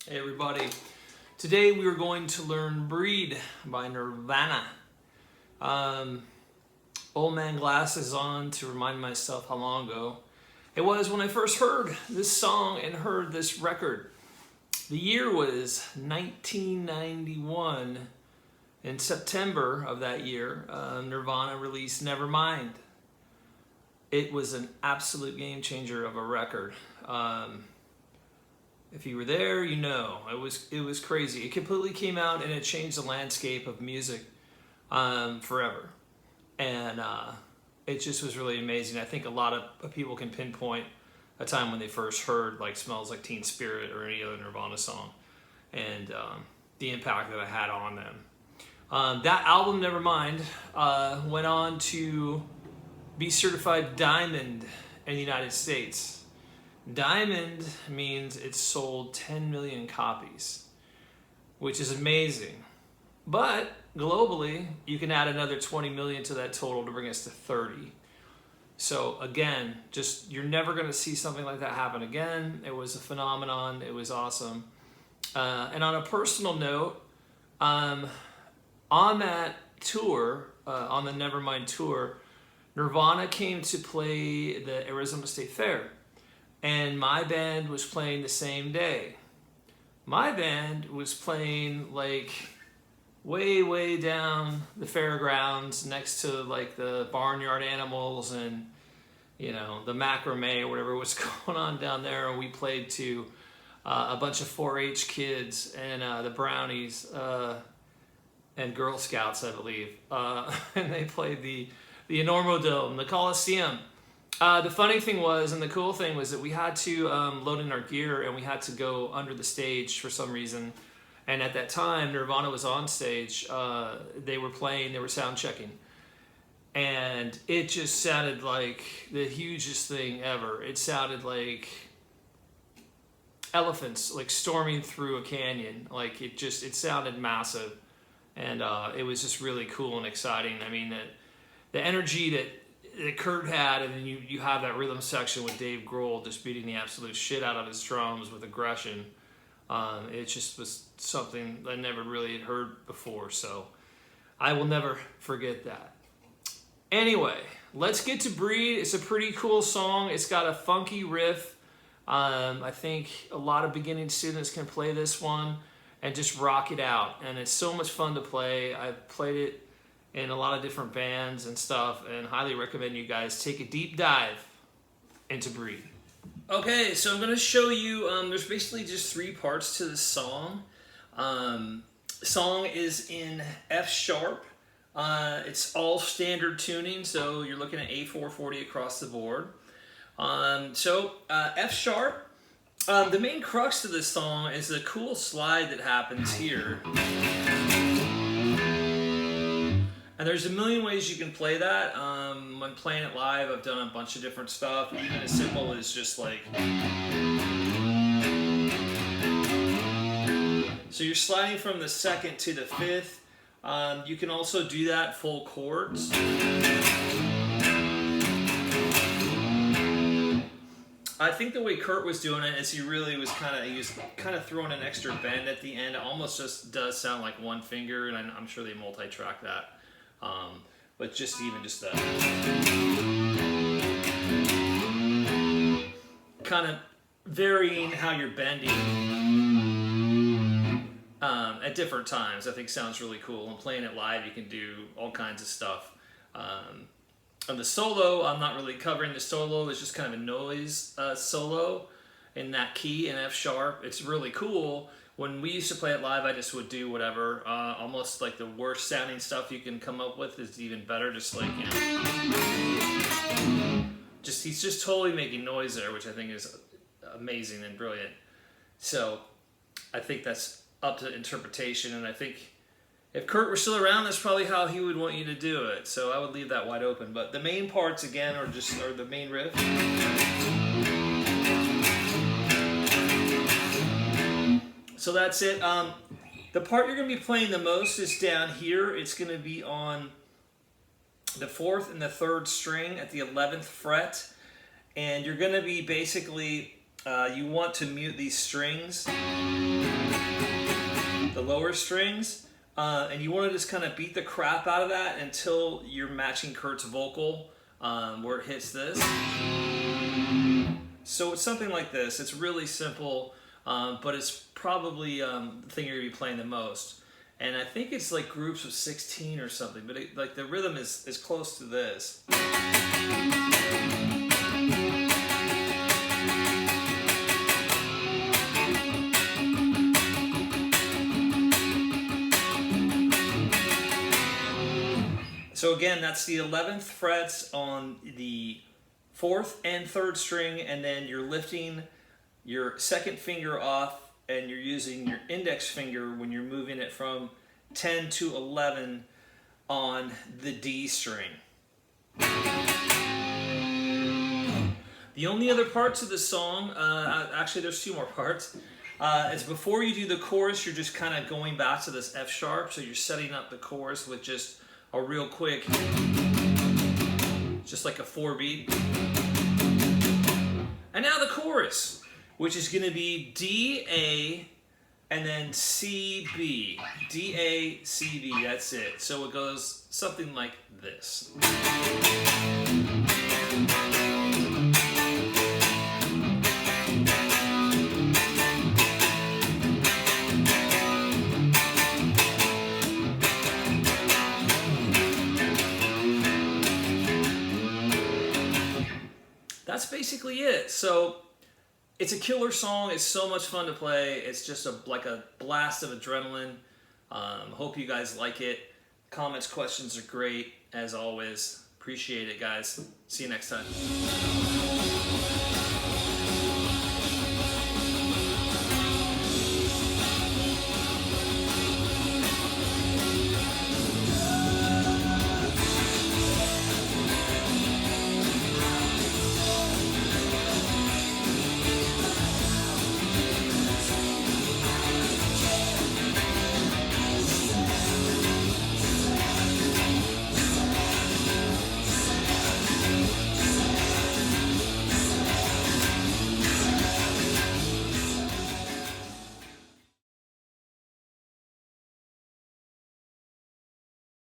Hey everybody, today we are going to learn Breed by Nirvana. Old man glasses on to remind myself how long ago it was when I first heard this song and heard this record. The year was 1991. In September of that year, Nirvana released Nevermind. It was an absolute game changer of a record. If you were there, you know it was crazy. It completely came out and it changed the landscape of music forever, and it just was really amazing. I think a lot of people can pinpoint a time when they first heard like "Smells Like Teen Spirit" or any other Nirvana song, and the impact that it had on them. That album, Nevermind, went on to be certified diamond in the United States. Diamond means it sold 10 million copies, which is amazing. But globally, you can add another 20 million to that total to bring us to 30. So again, just you're never going to see something like that happen again. It was a phenomenon. It was awesome. And on a personal note, on that tour, on the Nevermind tour, Nirvana came to play the Arizona State Fair. And my band was playing the same day. My band was playing like way down the fairgrounds next to like the barnyard animals and the macrame or whatever was going on down there. And we played to a bunch of 4-H kids and the Brownies and Girl Scouts, I believe. And they played the Enormo Dome, the Coliseum. The funny thing was, and the cool thing was that we had to load in our gear and we had to go under the stage for some reason. And at that time, Nirvana was on stage. They were playing, they were sound checking. And it just sounded like the hugest thing ever. It sounded like elephants, like storming through a canyon. Like it sounded massive. And it was just really cool and exciting. I mean, the energy that Kurt had, and then you have that rhythm section with Dave Grohl just beating the absolute shit out of his drums with aggression. It just was something I never really had heard before, so I will never forget that. Anyway, let's get to Breed. It's a pretty cool song. It's got a funky riff. I think a lot of beginning students can play this one and just rock it out, and it's so much fun to play. I've played it in a lot of different bands and stuff, and highly recommend you guys take a deep dive into Breed. Okay, so I'm going to show you, there's basically just 3 parts to this song. Song is in F sharp. It's all standard tuning, so you're looking at A440 across the board. F sharp. The main crux to this song is the cool slide that happens here. And there's a million ways you can play that. When playing it live, I've done a bunch of different stuff, even as simple as just like... So you're sliding from the 2nd to the 5th. You can also do that full chords. I think the way Kurt was doing it is he was kind of throwing an extra bend at the end. It almost just does sound like one finger, and I'm sure they multi-track that. But just that kind of varying how you're bending at different times, I think sounds really cool. And playing it live, you can do all kinds of stuff. On the solo, I'm not really covering the solo. It's just kind of a noise solo in that key in F sharp. It's really cool. When we used to play it live, I just would do whatever. Almost like the worst sounding stuff you can come up with is even better. Just like, he's just totally making noise there, which I think is amazing and brilliant. So I think that's up to interpretation. And I think if Kurt were still around, that's probably how he would want you to do it. So I would leave that wide open. But the main parts, again, are the main riff. So that's it. The part you're going to be playing the most is down here. It's going to be on the 4th and the 3rd string at the 11th fret. And you're going to be basically you want to mute these strings, the lower strings, and you want to just kind of beat the crap out of that until you're matching Kurt's vocal where it hits this. So it's something like this. It's really simple, but it's probably the thing you're going to be playing the most. And I think it's like groups of 16 or something, but like the rhythm is close to this. So again, that's the 11th frets on the 4th and 3rd string, and then you're lifting your second finger off and you're using your index finger when you're moving it from 10 to 11 on the D string. The only other parts of the song, actually there's 2 more parts, is before you do the chorus, you're just kind of going back to this F sharp, so you're setting up the chorus with just a real quick, just like a 4-beat. And now the chorus, which is going to be D, A, and then C, B. D, A, C, B, that's it. So it goes something like this. That's basically it. So it's a killer song. It's so much fun to play. It's just like a blast of adrenaline. Hope you guys like it. Comments, questions are great as always. Appreciate it, guys. See you next time.